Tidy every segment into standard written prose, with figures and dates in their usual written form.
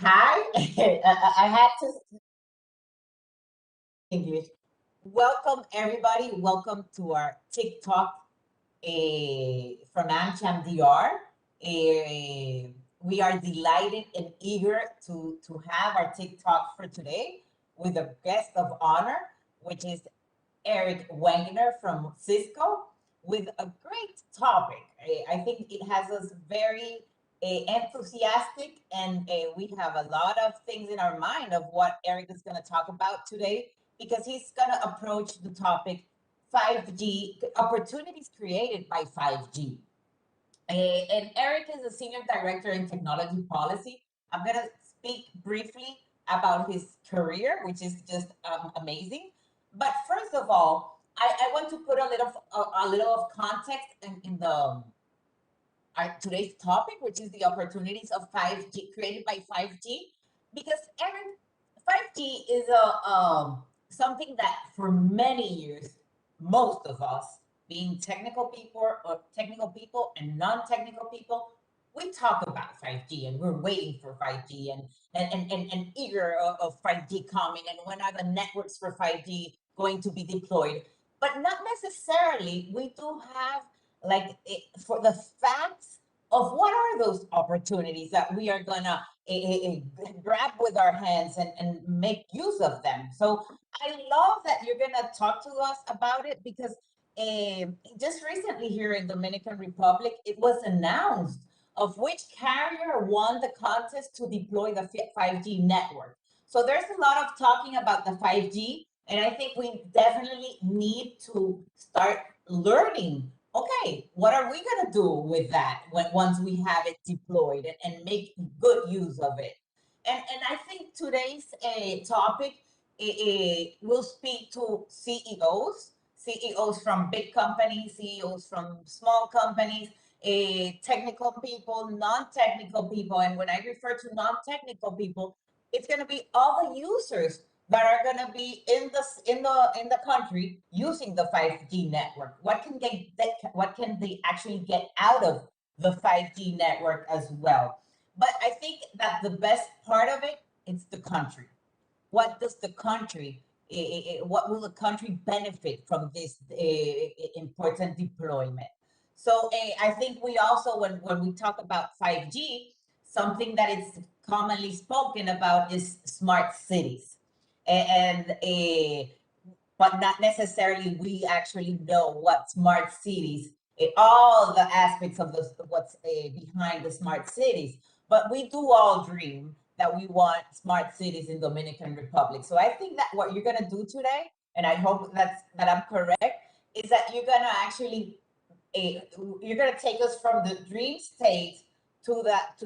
Hi, I had to English. Welcome, everybody. Welcome to our TikTok from Amcham DR. We are delighted and eager to have our TikTok for today with a guest of honor, which is Eric Wenger from Cisco, with a great topic. I think it has us very enthusiastic, and we have a lot of things in our mind of what Eric is going to talk about today because he's going to approach the topic 5G opportunities created by 5G. And Eric is a senior director in technology policy. I'm going to speak briefly about his career, which is just amazing. But first of all, I want to put a little of context in the today's topic, which is the opportunities of 5G created by 5G, because Eric, 5G is a something that for many years, most of us, being technical people and non-technical people, we talk about 5G and we're waiting for 5G and eager of 5G coming and when are the networks for 5G going to be deployed. But not necessarily, we do have like for the facts of what are those opportunities that we are gonna grab with our hands and make use of them. So I love that you're gonna talk to us about it because just recently here in Dominican Republic, it was announced of which carrier won the contest to deploy the 5G network. So there's a lot of talking about the 5G, and I think we definitely need to start learning. Okay, what are we gonna do with that once we have it deployed and make good use of it? And I think today's topic will speak to CEOs from big companies, CEOs from small companies, technical people, non-technical people. And when I refer to non-technical people, it's going to be all the users that are going to be in the country using the 5G network. What can they actually get out of the 5G network as well? But I think that the best part of it is the country. What does the country what will the country benefit from this important deployment? So I think we also, when we talk about 5G, something that is commonly spoken about is smart cities. And but not necessarily we actually know what smart cities, all the aspects of what's behind the smart cities. But we do all dream that we want smart cities in Dominican Republic. So I think that what you're gonna do today, and I hope that I'm correct, is that you're gonna actually you're gonna take us from the dream state to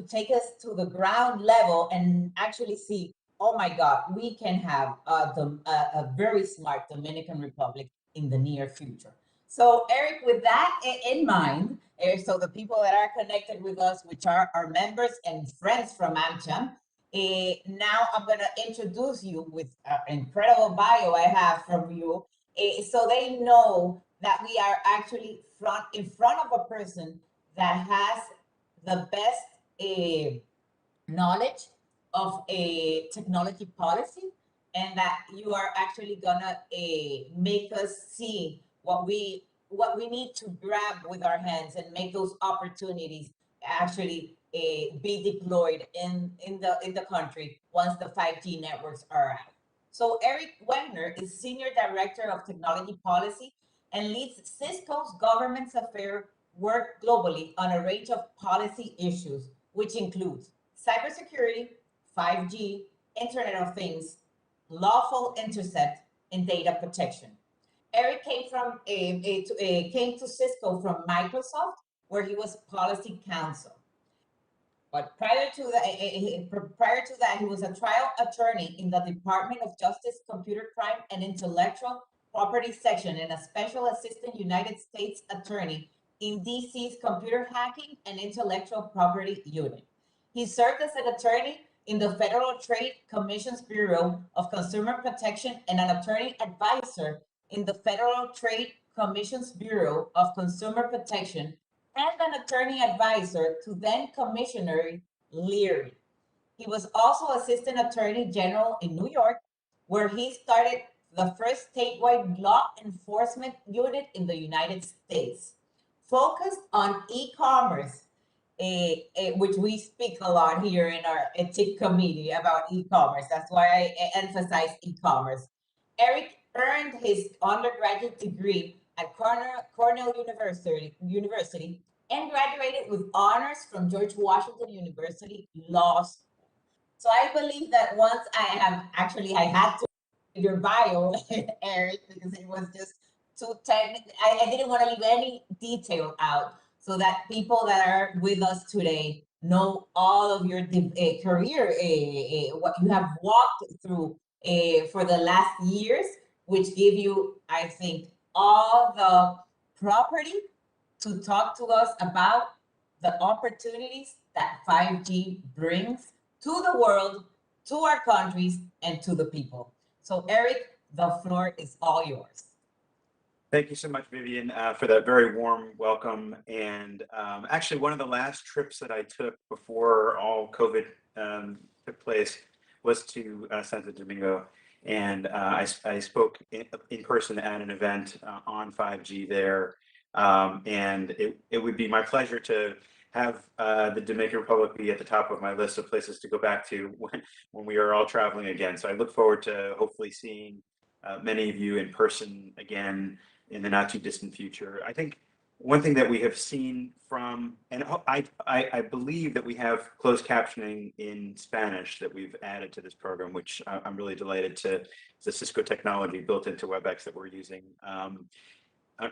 take us to the ground level and actually see, oh my God, we can have a very smart Dominican Republic in the near future. So Eric, with that in mind, so the people that are connected with us, which are our members and friends from AmCham, now I'm going to introduce you with an incredible bio I have from you, so they know that we are actually in front of a person that has the best knowledge of a technology policy, and that you are actually gonna make us see what we need to grab with our hands and make those opportunities actually be deployed in the country once the 5G networks are out. So Eric Wenger is Senior Director of Technology Policy and leads Cisco's government affairs work globally on a range of policy issues, which includes cybersecurity, 5G, Internet of Things, lawful intercept, and data protection. Eric came to Cisco from Microsoft, where he was policy counsel. But prior to that, he was a trial attorney in the Department of Justice Computer Crime and Intellectual Property Section and a special assistant United States attorney in DC's Computer Hacking and Intellectual Property Unit. He served as an attorney in the Federal Trade Commission's Bureau of Consumer Protection and an attorney advisor in the Federal Trade Commission's Bureau of Consumer Protection and an attorney advisor to then Commissioner Leary. He was also Assistant Attorney General in New York, where he started the first statewide law enforcement unit in the United States, focused on e-commerce, which we speak a lot here in our TIC committee about e-commerce. That's why I emphasize e-commerce. Eric earned his undergraduate degree at Cornell University and graduated with honors from George Washington University Law School. So I believe that once I had to read your bio, Eric, because it was just too technical. I didn't want to leave any detail out so that people that are with us today know all of your career, what you have walked through for the last years, which give you, I think, all the property to talk to us about the opportunities that 5G brings to the world, to our countries, and to the people. So, Eric, the floor is all yours. Thank you so much, Vivian, for that very warm welcome. And actually, one of the last trips that I took before all COVID took place was to Santo Domingo. And I spoke in person at an event on 5G there. And it would be my pleasure to have the Dominican Republic be at the top of my list of places to go back to when we are all traveling again. So I look forward to hopefully seeing many of you in person again in the not too distant future. I think one thing that we have seen from, and I believe that we have closed captioning in Spanish that we've added to this program, which I'm really delighted to, the Cisco technology built into WebEx that we're using.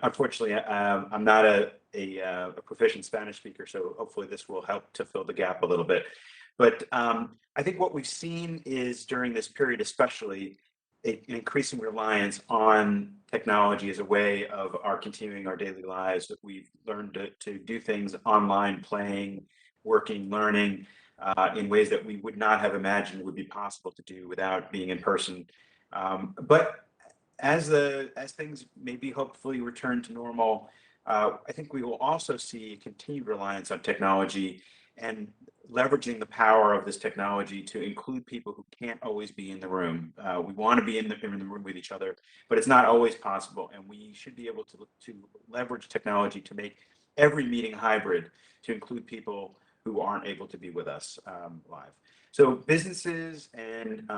Unfortunately, I'm not a proficient Spanish speaker, so hopefully this will help to fill the gap a little bit. But I think what we've seen is during this period, especially, an increasing reliance on technology as a way of continuing our daily lives. That we've learned to do things online, playing, working, learning in ways that we would not have imagined would be possible to do without being in person. But as things maybe hopefully return to normal, I think we will also see continued reliance on technology and leveraging the power of this technology to include people who can't always be in the room. We want to be in the room with each other, but it's not always possible. And we should be able to leverage technology to make every meeting hybrid to include people who aren't able to be with us live. So businesses and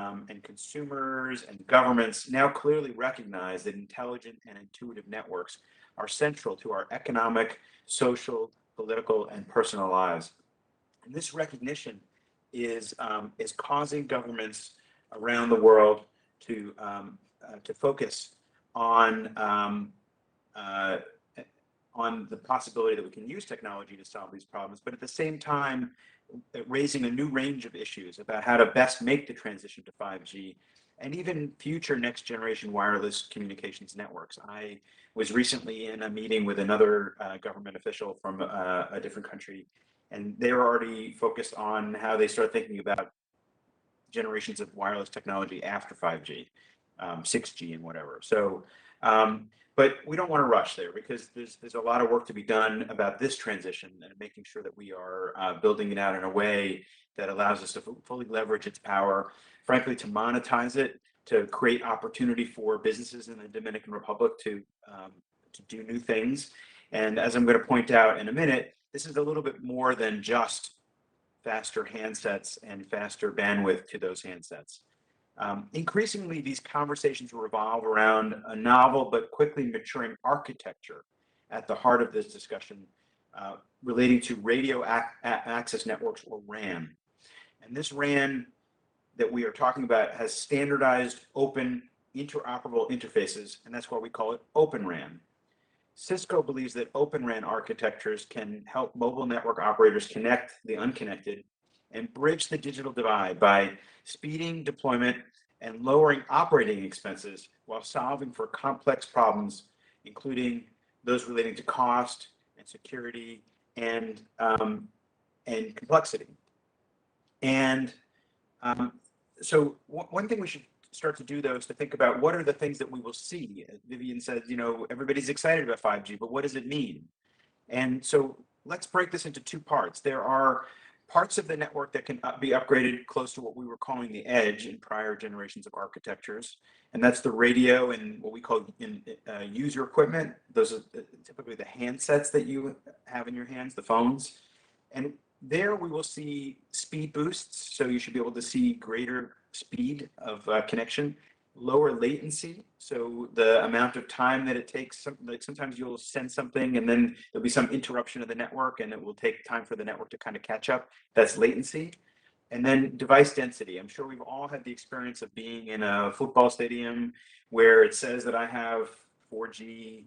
consumers and governments now clearly recognize that intelligent and intuitive networks are central to our economic, social, political, and personal lives. And this recognition is causing governments around the world to focus on the possibility that we can use technology to solve these problems, but at the same time, raising a new range of issues about how to best make the transition to 5G and even future next generation wireless communications networks. I was recently in a meeting with another government official from a different country, and they're already focused on how they start thinking about generations of wireless technology after 5G, 6G and whatever. So, but we don't want to rush there because there's a lot of work to be done about this transition and making sure that we are building it out in a way that allows us to fully leverage its power, frankly, to monetize it, to create opportunity for businesses in the Dominican Republic to do new things. And as I'm going to point out in a minute, this is a little bit more than just faster handsets and faster bandwidth to those handsets. Increasingly, these conversations revolve around a novel but quickly maturing architecture at the heart of this discussion relating to radio access networks, or RAN. And this RAN that we are talking about has standardized, open, interoperable interfaces, and that's why we call it Open RAN. Cisco believes that Open RAN architectures can help mobile network operators connect the unconnected and bridge the digital divide by speeding deployment and lowering operating expenses while solving for complex problems, including those relating to cost and security and complexity. And so one thing we should start to do, though, is to think about what are the things that we will see. Vivian said, you know, everybody's excited about 5G, but what does it mean? And so let's break this into two parts. There are parts of the network that can be upgraded close to what we were calling the edge in prior generations of architectures. And that's the radio and what we call user equipment. Those are typically the handsets that you have in your hands, the phones. And there we will see speed boosts. So you should be able to see greater speed of connection, lower latency. So the amount of time that it takes, like sometimes you'll send something and then there'll be some interruption of the network and it will take time for the network to kind of catch up. That's latency. And then device density. I'm sure we've all had the experience of being in a football stadium where it says that I have 4G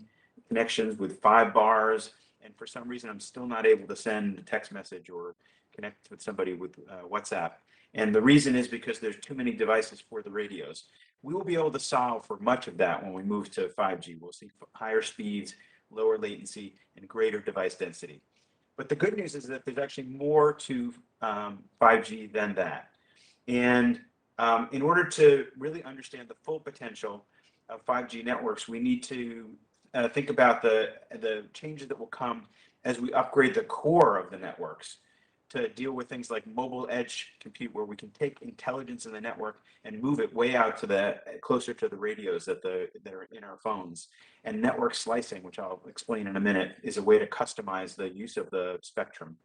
connections with 5 bars, and for some reason I'm still not able to send a text message or connect with somebody with WhatsApp. And the reason is because there's too many devices for the radios. We will be able to solve for much of that when we move to 5G. We'll see higher speeds, lower latency, and greater device density. But the good news is that there's actually more to 5G than that. And in order to really understand the full potential of 5G networks, we need to think about the changes that will come as we upgrade the core of the networks to deal with things like mobile edge compute, where we can take intelligence in the network and move it way out to the closer to the radios that are in our phones. And network slicing, which I'll explain in a minute, is a way to customize the use of the spectrum.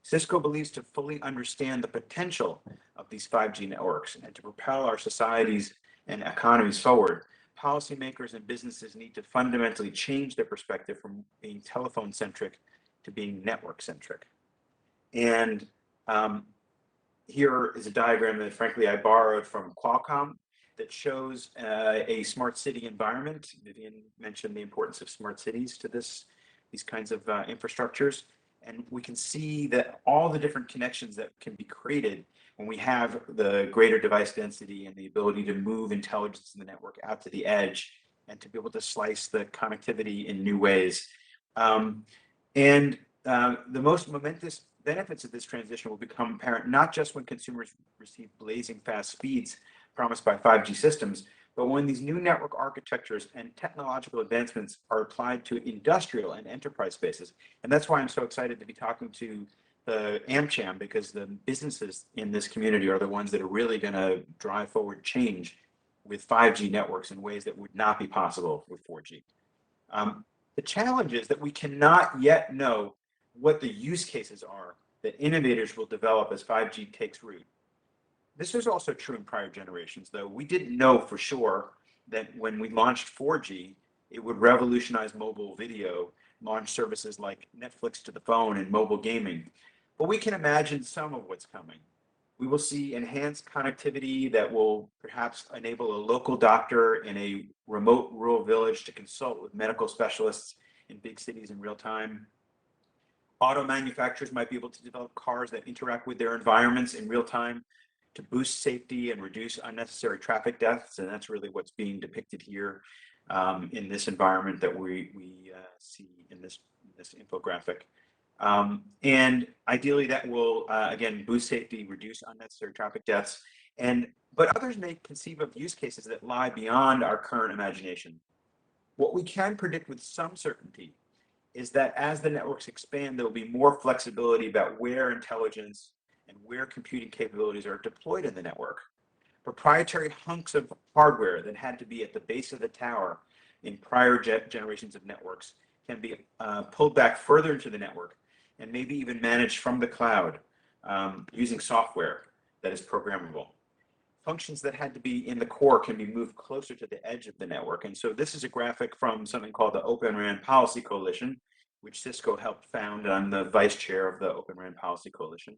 Cisco believes to fully understand the potential of these 5G networks and to propel our societies and economies forward, policymakers and businesses need to fundamentally change their perspective from being telephone-centric to being network-centric. And here is a diagram that, frankly, I borrowed from Qualcomm that shows a smart city environment. Vivian mentioned the importance of smart cities to these kinds of infrastructures. And we can see that all the different connections that can be created when we have the greater device density and the ability to move intelligence in the network out to the edge and to be able to slice the connectivity in new ways. The most momentous benefits of this transition will become apparent not just when consumers receive blazing fast speeds promised by 5G systems, but when these new network architectures and technological advancements are applied to industrial and enterprise spaces. And that's why I'm so excited to be talking to the AmCham, because the businesses in this community are the ones that are really going to drive forward change with 5G networks in ways that would not be possible with 4G. The challenge is that we cannot yet know what the use cases are that innovators will develop as 5G takes root. This was also true in prior generations, though. We didn't know for sure that when we launched 4G, it would revolutionize mobile video, launch services like Netflix to the phone and mobile gaming. But we can imagine some of what's coming. We will see enhanced connectivity that will perhaps enable a local doctor in a remote rural village to consult with medical specialists in big cities in real time. Auto manufacturers might be able to develop cars that interact with their environments in real time to boost safety and reduce unnecessary traffic deaths. And that's really what's being depicted here in this environment that we see in this infographic. And ideally that will, again, boost safety, reduce unnecessary traffic deaths. But others may conceive of use cases that lie beyond our current imagination. What we can predict with some certainty is that as the networks expand, there will be more flexibility about where intelligence and where computing capabilities are deployed in the network. Proprietary hunks of hardware that had to be at the base of the tower in prior generations of networks can be pulled back further into the network and maybe even managed from the cloud using software that is programmable. Functions that had to be in the core can be moved closer to the edge of the network. And so this is a graphic from something called the Open RAN Policy Coalition, which Cisco helped found. I'm the vice chair of the Open RAN Policy Coalition.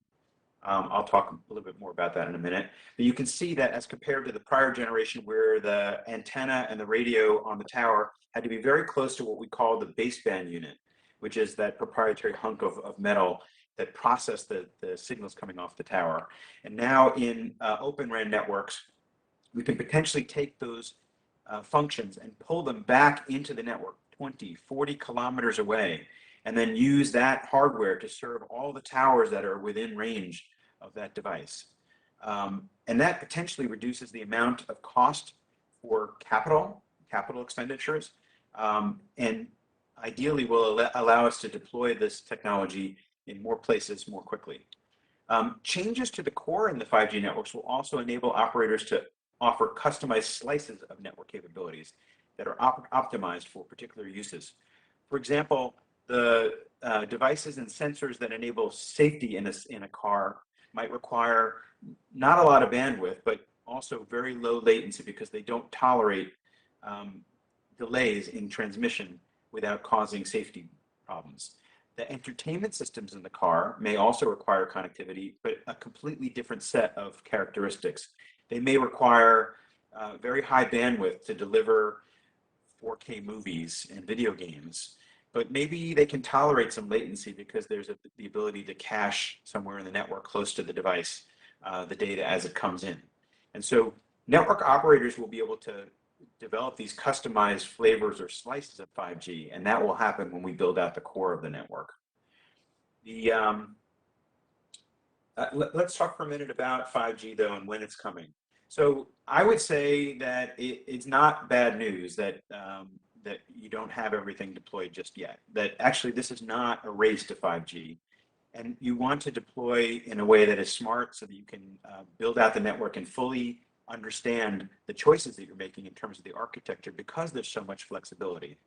I'll talk a little bit more about that in a minute. But you can see that as compared to the prior generation where the antenna and the radio on the tower had to be very close to what we call the baseband unit, which is that proprietary hunk of metal that process the signals coming off the tower. And now in Open RAN networks, we can potentially take those functions and pull them back into the network 20, 40 kilometers away, and then use that hardware to serve all the towers that are within range of that device. And that potentially reduces the amount of cost for capital expenditures, and ideally will allow us to deploy this technology in more places more quickly. Changes to the core in the 5G networks will also enable operators to offer customized slices of network capabilities that are optimized for particular uses. For example, the devices and sensors that enable safety in a car might require not a lot of bandwidth, but also very low latency because they don't tolerate delays in transmission without causing safety problems. The entertainment systems in the car may also require connectivity, but a completely different set of characteristics. They may require very high bandwidth to deliver 4K movies and video games, but maybe they can tolerate some latency because there's the ability to cache somewhere in the network close to the device the data as it comes in. And so network operators will be able to develop these customized flavors or slices of 5G, and that will happen when we build out the core of the network. Let's talk for a minute about 5G though and when it's coming. So I would say that it's not bad news that that you don't have everything deployed just yet. That actually this is not a race to 5G, and you want to deploy in a way that is smart so that you can build out the network and fully understand the choices that you're making in terms of the architecture because there's so much flexibility.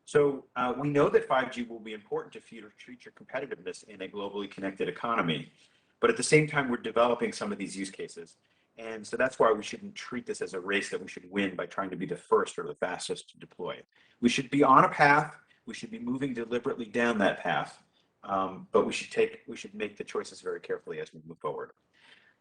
So we know that 5G will be important to future competitiveness in a globally connected economy, but at the same time, we're developing some of these use cases. And so that's why we shouldn't treat this as a race that we should win by trying to be the first or the fastest to deploy. We should be on a path. We should be moving deliberately down that path, but we should make the choices very carefully as we move forward.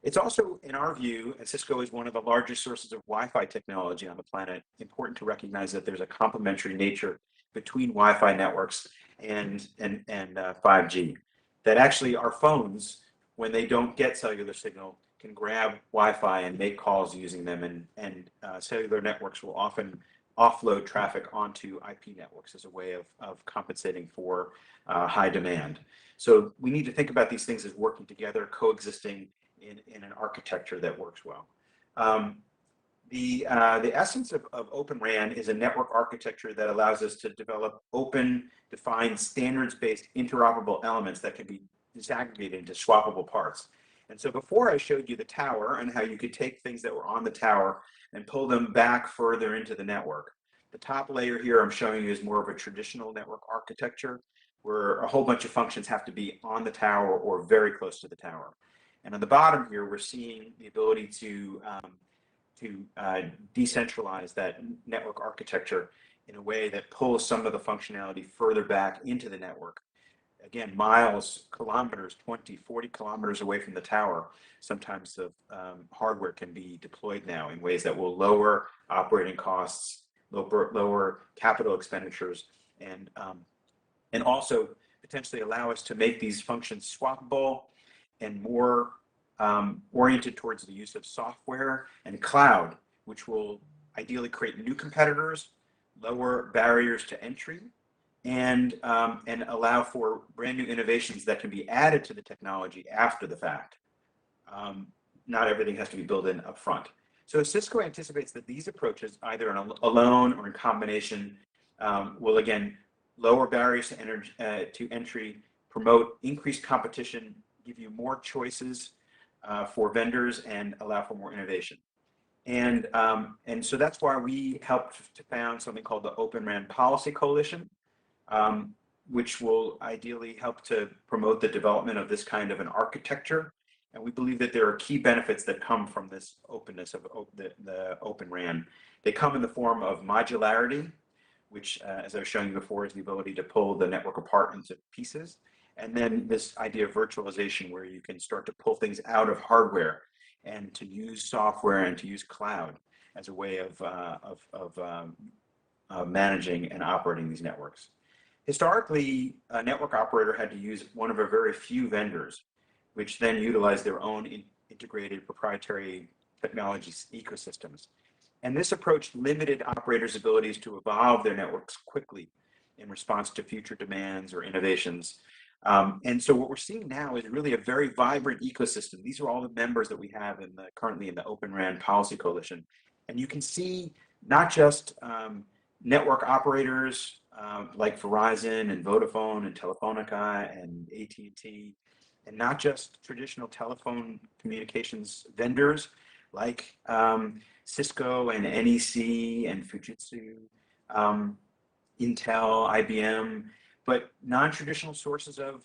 It's also, in our view, and Cisco is one of the largest sources of Wi-Fi technology on the planet, important to recognize that there's a complementary nature between Wi-Fi networks and 5G. That actually our phones, when they don't get cellular signal, can grab Wi-Fi and make calls using them, and cellular networks will often offload traffic onto IP networks as a way of compensating for high demand. So we need to think about these things as working together, coexisting in an architecture that works well. The essence of Open RAN is a network architecture that allows us to develop open, defined, standards-based interoperable elements that can be disaggregated into swappable parts. And so before I showed you the tower and how you could take things that were on the tower and pull them back further into the network. The top layer here I'm showing you is more of a traditional network architecture where a whole bunch of functions have to be on the tower or very close to the tower. And on the bottom here, we're seeing the ability to decentralize that network architecture in a way that pulls some of the functionality further back into the network. Again, miles, kilometers, 20, 40 kilometers away from the tower, sometimes the hardware can be deployed now in ways that will lower operating costs, lower capital expenditures, and also potentially allow us to make these functions swappable and more oriented towards the use of software and cloud, which will ideally create new competitors, lower barriers to entry, and allow for brand new innovations that can be added to the technology after the fact. Not everything has to be built in up front. So Cisco anticipates that these approaches, either alone or in combination, will again lower barriers to entry, promote increased competition, give you more choices for vendors, and allow for more innovation. And so that's why we helped to found something called the Open RAN Policy Coalition, which will ideally help to promote the development of this kind of an architecture. And we believe that there are key benefits that come from this openness of the Open RAN. They come in the form of modularity, which, as I was showing you before, is the ability to pull the network apart into pieces. And then this idea of virtualization, where you can start to pull things out of hardware and to use software and to use cloud as a way of managing and operating these networks. Historically, a network operator had to use one of a very few vendors, which then utilized their own integrated proprietary technology ecosystems. And this approach limited operators' abilities to evolve their networks quickly in response to future demands or innovations. And so what we're seeing now is really a very vibrant ecosystem. These are all the members that we have currently in the Open RAN Policy Coalition. And you can see not just network operators like Verizon and Vodafone and Telefonica and AT&T, and not just traditional telephone communications vendors like Cisco and NEC and Fujitsu, Intel, IBM, but non-traditional sources of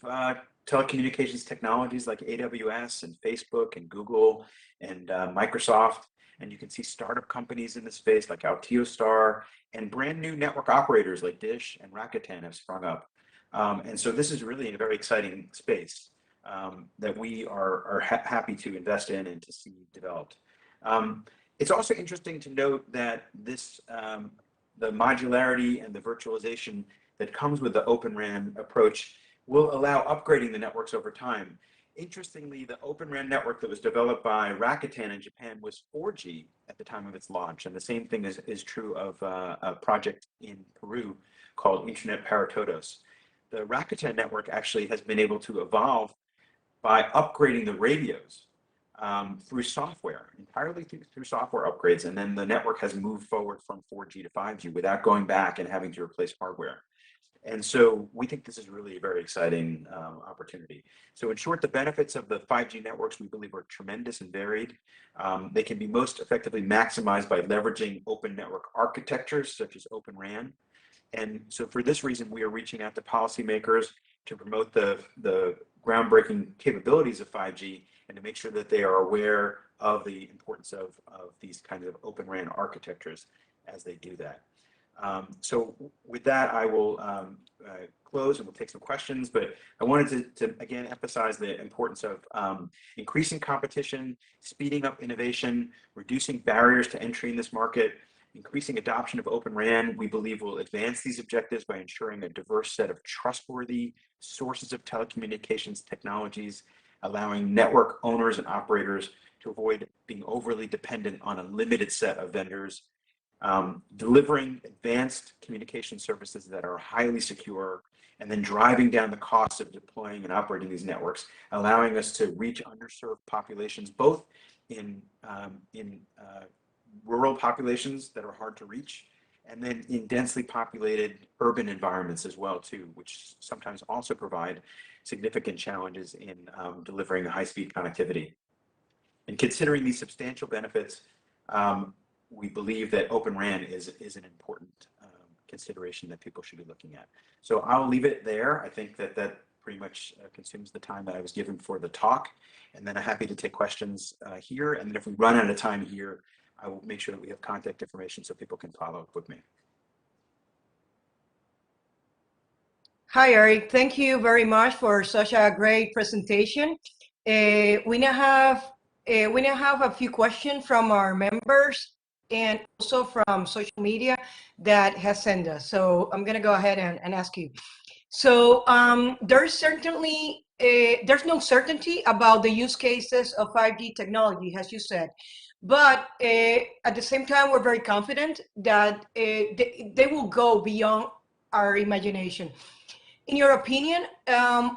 telecommunications technologies like AWS and Facebook and Google and Microsoft. And you can see startup companies in the space like Altiostar, and brand new network operators like Dish and Rakuten have sprung up. And so this is really a very exciting space that we are happy to invest in and to see developed. It's also interesting to note that this the modularity and the virtualization that comes with the Open RAN approach will allow upgrading the networks over time. Interestingly, the Open RAN network that was developed by Rakuten in Japan was 4G at the time of its launch, and the same thing is true of a project in Peru called Internet para Todos. The Rakuten network actually has been able to evolve by upgrading the radios through software, entirely through software upgrades, and then the network has moved forward from 4G to 5G without going back and having to replace hardware. And so we think this is really a very exciting opportunity. So in short, the benefits of the 5G networks we believe are tremendous and varied. They can be most effectively maximized by leveraging open network architectures such as Open RAN. And so for this reason, we are reaching out to policymakers to promote the groundbreaking capabilities of 5G and to make sure that they are aware of the importance of these kinds of Open RAN architectures as they do that. So with that, I will close and we'll take some questions, but I wanted to again emphasize the importance of increasing competition, speeding up innovation, reducing barriers to entry in this market, increasing adoption of Open RAN. We believe will advance these objectives by ensuring a diverse set of trustworthy sources of telecommunications technologies, allowing network owners and operators to avoid being overly dependent on a limited set of vendors, delivering advanced communication services that are highly secure, and then driving down the cost of deploying and operating these networks, allowing us to reach underserved populations, both in rural populations that are hard to reach, and then in densely populated urban environments as well too, which sometimes also provide significant challenges in delivering high-speed connectivity. And considering these substantial benefits, we believe that Open RAN is an important consideration that people should be looking at. So I'll leave it there. I think that pretty much consumes the time that I was given for the talk. And then I'm happy to take questions here. And then if we run out of time here, I will make sure that we have contact information so people can follow up with me. Hi, Eric. Thank you very much for such a great presentation. We now have a few questions from our members and also from social media that has sent us. So I'm going to go ahead and ask you. So there's certainly there's no certainty about the use cases of 5G technology, as you said. But at the same time, we're very confident that they will go beyond our imagination. In your opinion,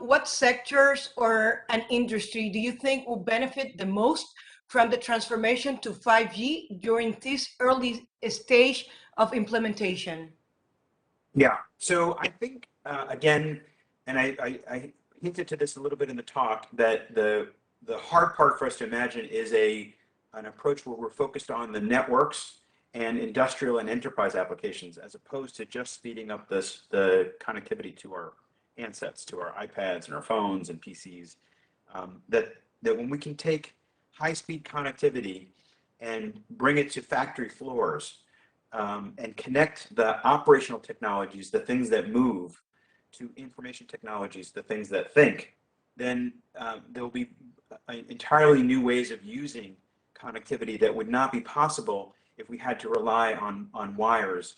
what sectors or an industry do you think will benefit the most from the transformation to 5G during this early stage of implementation? Yeah, so I think, again, and I hinted to this a little bit in the talk, that the hard part for us to imagine is an approach where we're focused on the networks and industrial and enterprise applications, as opposed to just speeding up the connectivity to our handsets, to our iPads and our phones and PCs. That when we can take high-speed connectivity and bring it to factory floors and connect the operational technologies, the things that move, to information technologies, the things that think, then there will be entirely new ways of using connectivity that would not be possible if we had to rely on wires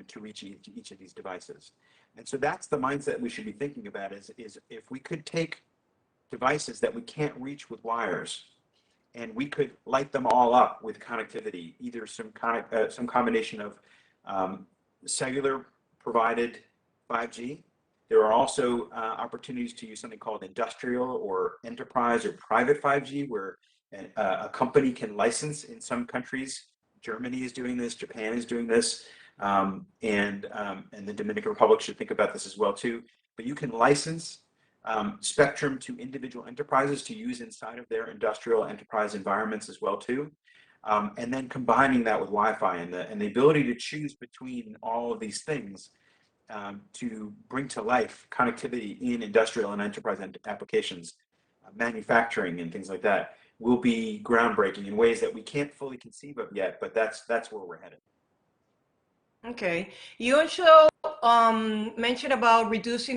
to reach each of these devices. And so that's the mindset we should be thinking about, is if we could take devices that we can't reach with wires and we could light them all up with connectivity, either some combination of cellular provided 5G. There are also opportunities to use something called industrial or enterprise or private 5G, where a company can license in some countries. Germany is doing this, Japan is doing this, and the Dominican Republic should think about this as well too. But you can license spectrum to individual enterprises to use inside of their industrial enterprise environments as well too. And then combining that with Wi-Fi and the ability to choose between all of these things to bring to life connectivity in industrial and enterprise applications, manufacturing and things like that will be groundbreaking in ways that we can't fully conceive of yet, but that's where we're headed. Okay. You also mentioned about reducing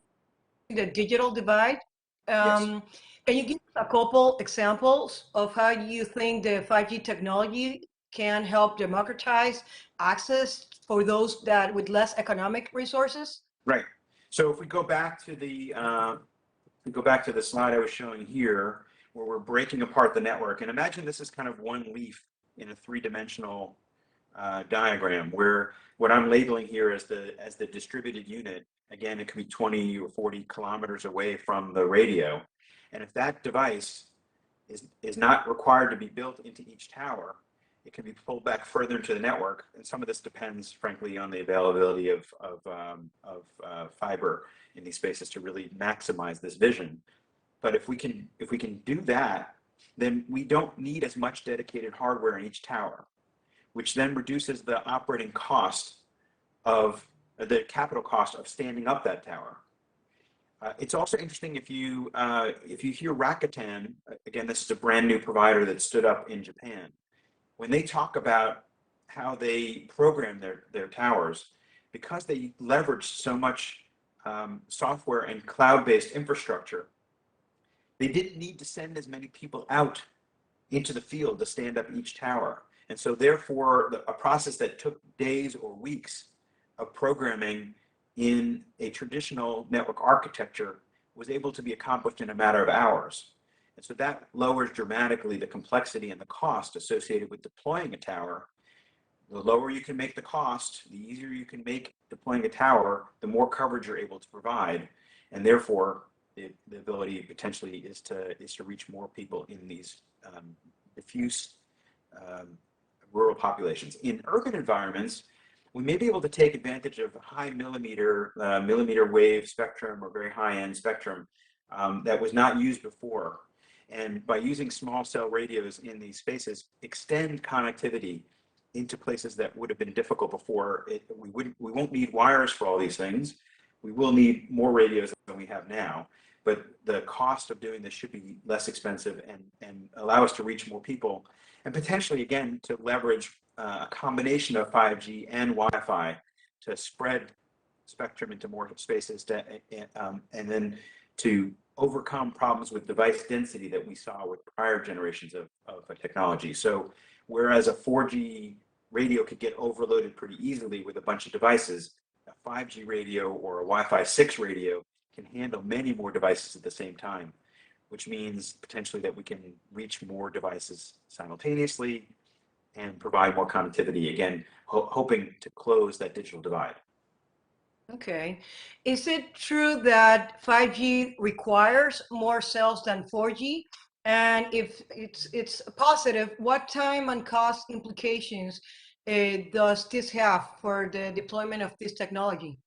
the digital divide. Yes. Can you give a couple examples of how you think the 5G technology can help democratize access for those that with less economic resources? Right. So if we go back to the slide I was showing here, where we're breaking apart the network, and imagine this is kind of one leaf in a three-dimensional diagram, where what I'm labeling here as the distributed unit, again, it could be 20 or 40 kilometers away from the radio, and if that device is not required to be built into each tower, it can be pulled back further into the network, and some of this depends, frankly, on the availability of fiber in these spaces to really maximize this vision. But if we can do that, then we don't need as much dedicated hardware in each tower, which then reduces the operating cost of the capital cost of standing up that tower. It's also interesting if you hear Rakuten, again, this is a brand new provider that stood up in Japan. When they talk about how they program their towers, because they leverage so much software and cloud-based infrastructure, they didn't need to send as many people out into the field to stand up each tower. And so therefore, a process that took days or weeks of programming in a traditional network architecture was able to be accomplished in a matter of hours. And so that lowers dramatically the complexity and the cost associated with deploying a tower. The lower you can make the cost, the easier you can make deploying a tower, the more coverage you're able to provide. And therefore, the ability potentially is to reach more people in these diffuse rural populations. In urban environments, we may be able to take advantage of high millimeter wave spectrum or very high-end spectrum that was not used before. And by using small cell radios in these spaces, extend connectivity into places that would have been difficult before. We won't need wires for all these things. We will need more radios than we have now, but the cost of doing this should be less expensive and allow us to reach more people, and potentially, again, to leverage a combination of 5G and Wi-Fi to spread spectrum into more spaces and then to overcome problems with device density that we saw with prior generations of technology. So whereas a 4G radio could get overloaded pretty easily with a bunch of devices, a 5G radio or a Wi-Fi 6 radio can handle many more devices at the same time, which means potentially that we can reach more devices simultaneously and provide more connectivity, again, hoping to close that digital divide. Okay. Is it true that 5G requires more cells than 4G? And if it's positive, what time and cost implications does this have for the deployment of this technology?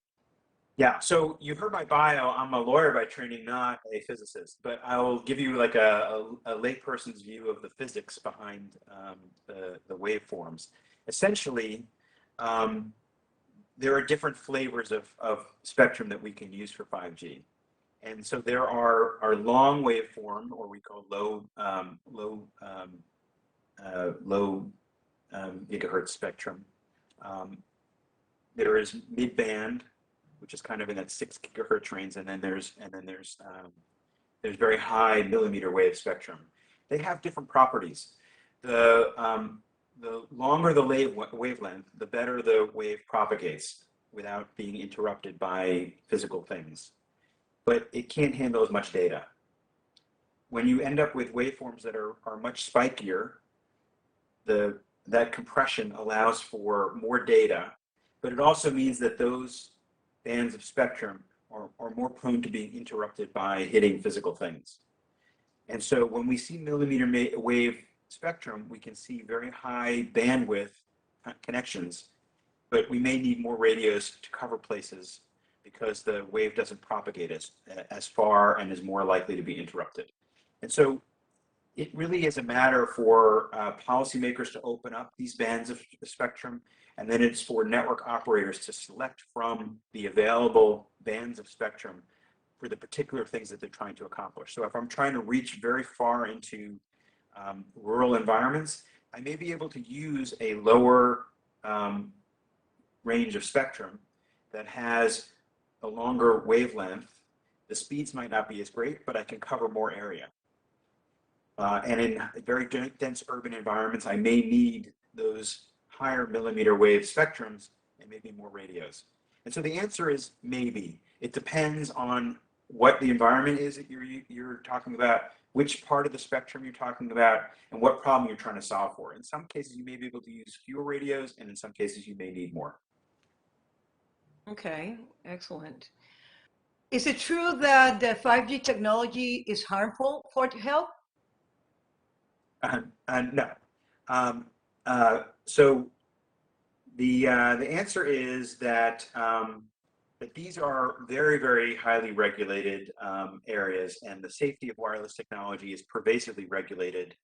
Yeah, so you heard my bio. I'm a lawyer by training, not a physicist, but I'll give you like a layperson's view of the physics behind the waveforms. Essentially, there are different flavors of spectrum that we can use for 5G. And so there are long waveform, or we call low gigahertz spectrum. There is mid-band, which is kind of in that 6 gigahertz range, and then there's very high millimeter wave spectrum. They have different properties. The longer the wavelength, the better the wave propagates without being interrupted by physical things. But it can't handle as much data. When you end up with waveforms that are much spikier, that compression allows for more data, but it also means that those bands of spectrum are more prone to being interrupted by hitting physical things. And so when we see millimeter wave spectrum, we can see very high bandwidth connections, but we may need more radios to cover places because the wave doesn't propagate as far and is more likely to be interrupted. And so it really is a matter for policymakers to open up these bands of spectrum, and then it's for network operators to select from the available bands of spectrum for the particular things that they're trying to accomplish. So if I'm trying to reach very far into rural environments, I may be able to use a lower range of spectrum that has a longer wavelength. The speeds might not be as great, but I can cover more area. And in very dense urban environments, I may need those higher millimeter wave spectrums and maybe more radios. And so the answer is maybe. It depends on what the environment is that you're talking about, which part of the spectrum you're talking about, and what problem you're trying to solve for. In some cases, you may be able to use fewer radios, and in some cases, you may need more. Okay, excellent. Is it true that the 5G technology is harmful for health? No. So the answer is that that these are very, very highly regulated areas, and the safety of wireless technology is pervasively regulated,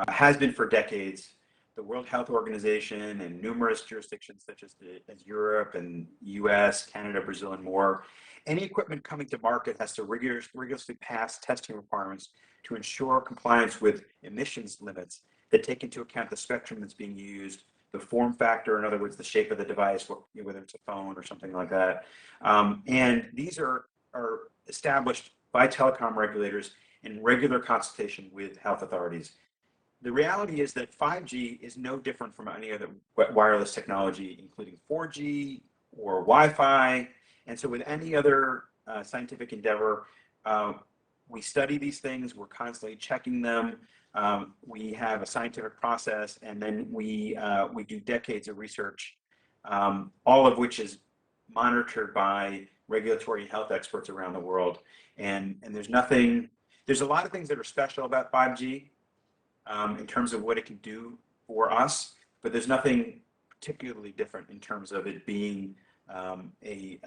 has been for decades. The World Health Organization and numerous jurisdictions such as Europe and US, Canada, Brazil, and more, any equipment coming to market has to rigorously pass testing requirements to ensure compliance with emissions limits that take into account the spectrum that's being used, the form factor, in other words, the shape of the device, whether it's a phone or something like that. And these are established by telecom regulators in regular consultation with health authorities. The reality is that 5G is no different from any other wireless technology, including 4G or Wi-Fi. And so with any other scientific endeavor, we study these things, we're constantly checking them. We have a scientific process, and then we do decades of research, all of which is monitored by regulatory and health experts around the world. And there's a lot of things that are special about 5G in terms of what it can do for us, but there's nothing particularly different in terms of it being a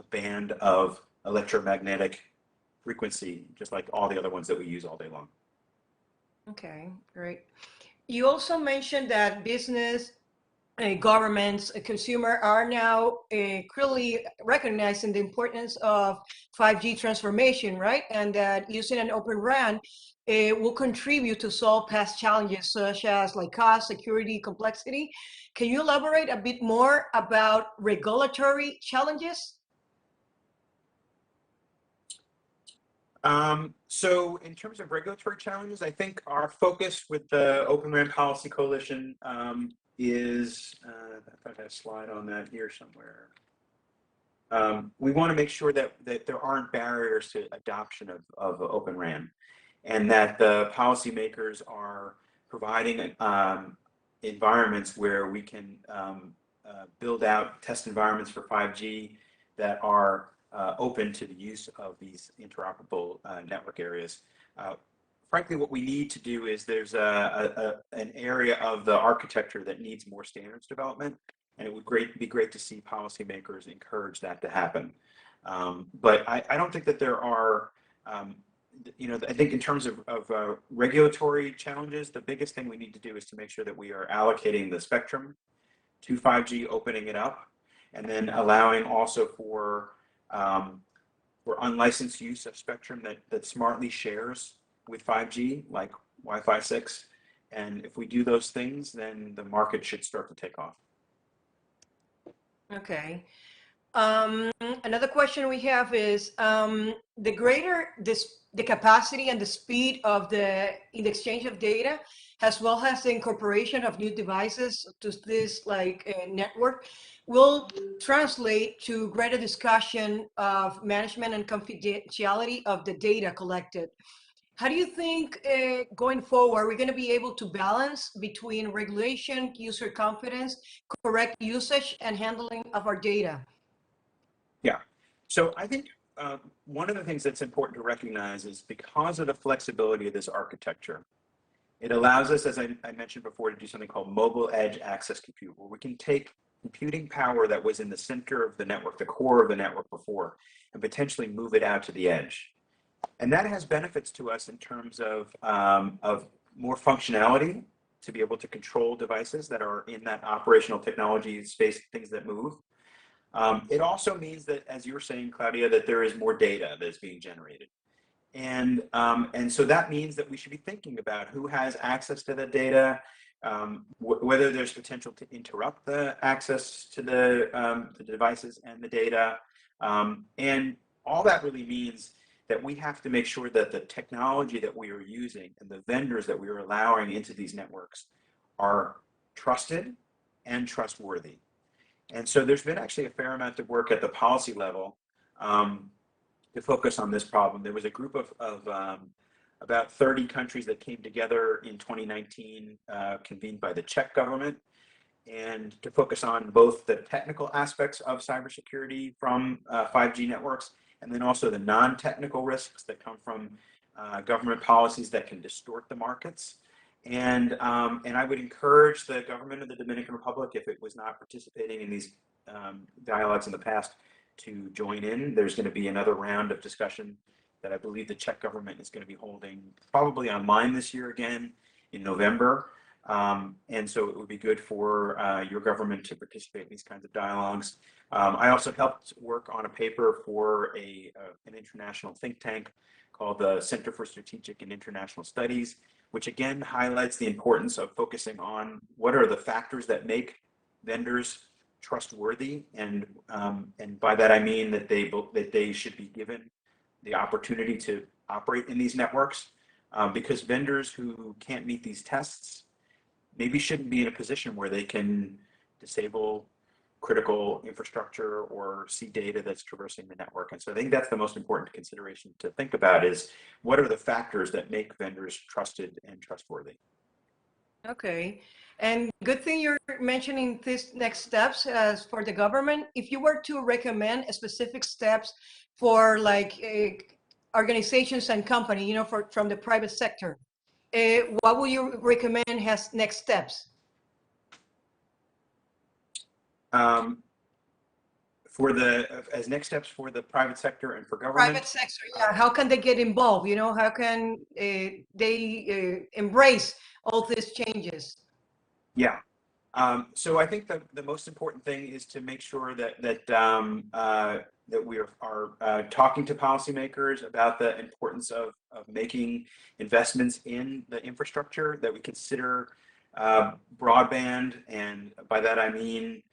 band of electromagnetic frequency, just like all the other ones that we use all day long. Okay, great. You also mentioned that business, governments, consumer are now clearly recognizing the importance of 5G transformation, right? And that using an open RAN will contribute to solve past challenges such as like cost, security, complexity. Can you elaborate a bit more about regulatory challenges? So in terms of regulatory challenges, I think our focus with the Open RAN Policy Coalition is, I thought I had a slide on that here somewhere. We want to make sure that there aren't barriers to adoption of Open RAN, and that the policymakers are providing environments where we can build out test environments for 5G that are open to the use of these interoperable network areas. Frankly, what we need to do is there's an area of the architecture that needs more standards development, and it would be great to see policymakers encourage that to happen. But I don't think that there are, I think in terms of regulatory challenges, the biggest thing we need to do is to make sure that we are allocating the spectrum to 5G, opening it up, and then allowing also for unlicensed use of spectrum that smartly shares with 5G, like Wi-Fi 6. And if we do those things, then the market should start to take off. Okay. Another question we have is the greater the capacity and the speed of the exchange of data, as well as the incorporation of new devices to this network, will translate to greater discussion of management and confidentiality of the data collected. How do you think going forward, we're going to be able to balance between regulation, user confidence, correct usage, and handling of our data? Yeah, so I think one of the things that's important to recognize is because of the flexibility of this architecture, it allows us, as I mentioned before, to do something called mobile edge access compute, where we can take computing power that was in the center of the network, the core of the network before, and potentially move it out to the edge. And that has benefits to us in terms of more functionality to be able to control devices that are in that operational technology space, things that move. It also means that, as you were saying, Claudia, that there is more data that's being generated. And so that means that we should be thinking about who has access to the data, whether there's potential to interrupt the access to the devices and the data. And all that really means that we have to make sure that the technology that we are using and the vendors that we are allowing into these networks are trusted and trustworthy. And so there's been actually a fair amount of work at the policy level to focus on this problem. There was a group of about 30 countries that came together in 2019, convened by the Czech government, and to focus on both the technical aspects of cybersecurity from 5G networks, and then also the non-technical risks that come from government policies that can distort the markets. And I would encourage the government of the Dominican Republic, if it was not participating in these dialogues in the past, to join in. There's going to be another round of discussion that I believe the Czech government is going to be holding probably online this year again in November. And so it would be good for your government to participate in these kinds of dialogues. I also helped work on a paper for an international think tank called the Center for Strategic and International Studies, which again highlights the importance of focusing on what are the factors that make vendors trustworthy, and by that I mean that they should be given the opportunity to operate in these networks, because vendors who can't meet these tests maybe shouldn't be in a position where they can disable critical infrastructure or see data that's traversing the network. And so I think that's the most important consideration to think about, is what are the factors that make vendors trusted and trustworthy. Okay. And good thing you're mentioning these next steps as for the government. If you were to recommend specific steps for like organizations and company, from the private sector, what would you recommend as next steps? As next steps for the private sector and for government? Private sector, yeah. How can they get involved? How can they embrace all these changes? Yeah. So I think the most important thing is to make sure that we are talking to policymakers about the importance of making investments in the infrastructure, that we consider broadband, and by that I mean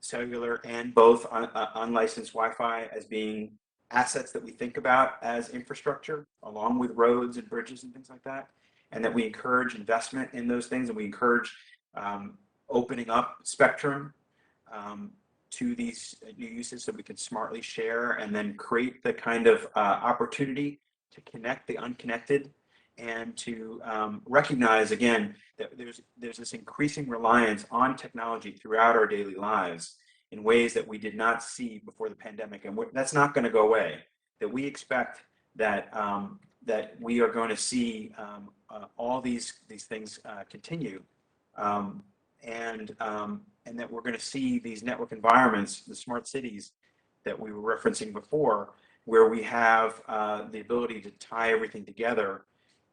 cellular and both unlicensed Wi-Fi, as being assets that we think about as infrastructure, along with roads and bridges and things like that, and that we encourage investment in those things, and we encourage opening up spectrum to these new uses so we can smartly share and then create the kind of opportunity to connect the unconnected, and to recognize again that there's this increasing reliance on technology throughout our daily lives in ways that we did not see before the pandemic, and that's not going to go away. That we expect that that we are going to see all these things continue, and that we're going to see these network environments, the smart cities that we were referencing before, where we have the ability to tie everything together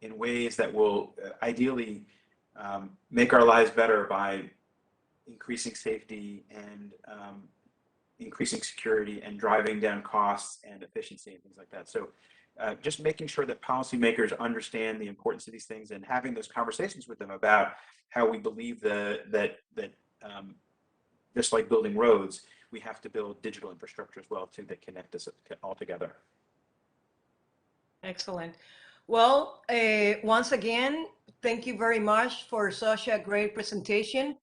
in ways that will ideally make our lives better by increasing safety and increasing security and driving down costs and efficiency and things like that. So just making sure that policymakers understand the importance of these things, and having those conversations with them about how we believe that just like building roads, we have to build digital infrastructure as well too, that connect us all together. Excellent. Well, once again, thank you very much for such a great presentation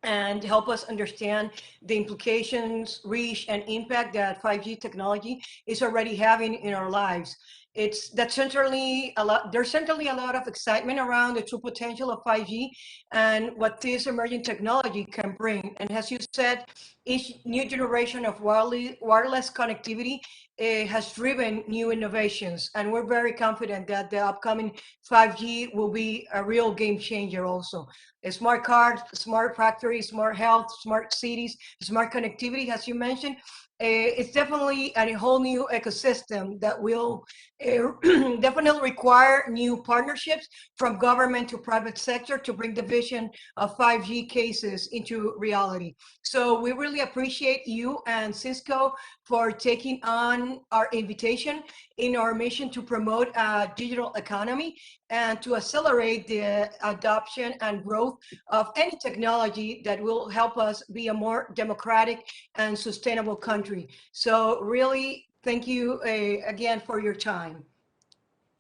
and help us understand the implications, reach, and impact that 5G technology is already having in our lives. There's certainly a lot of excitement around the true potential of 5G and what this emerging technology can bring. And as you said, each new generation of wireless connectivity has driven new innovations, and we're very confident that the upcoming 5G will be a real game changer also. Smart cars, smart factories, smart health, smart cities, smart connectivity, as you mentioned. It's definitely a whole new ecosystem that will definitely require new partnerships from government to private sector to bring the vision of 5G cases into reality. So we really appreciate you and Cisco for taking on our invitation in our mission to promote a digital economy and to accelerate the adoption and growth of any technology that will help us be a more democratic and sustainable country. So really, thank you again for your time.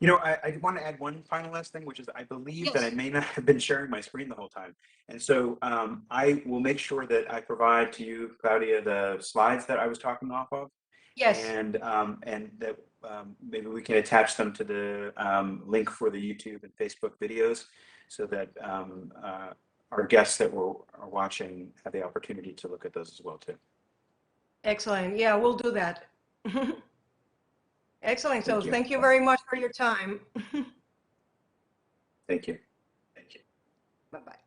You know, I want to add one final last thing, which is I believe that I Yes. may not have been sharing my screen the whole time. And so I will make sure that I provide to you, Claudia, the slides that I was talking off of. Yes. And that maybe we can attach them to the link for the YouTube and Facebook videos so that our guests that are watching have the opportunity to look at those as well too. Excellent. Yeah, we'll do that. Excellent. So Thank you. thank you very much for your time. Thank you. Thank you. Bye-bye.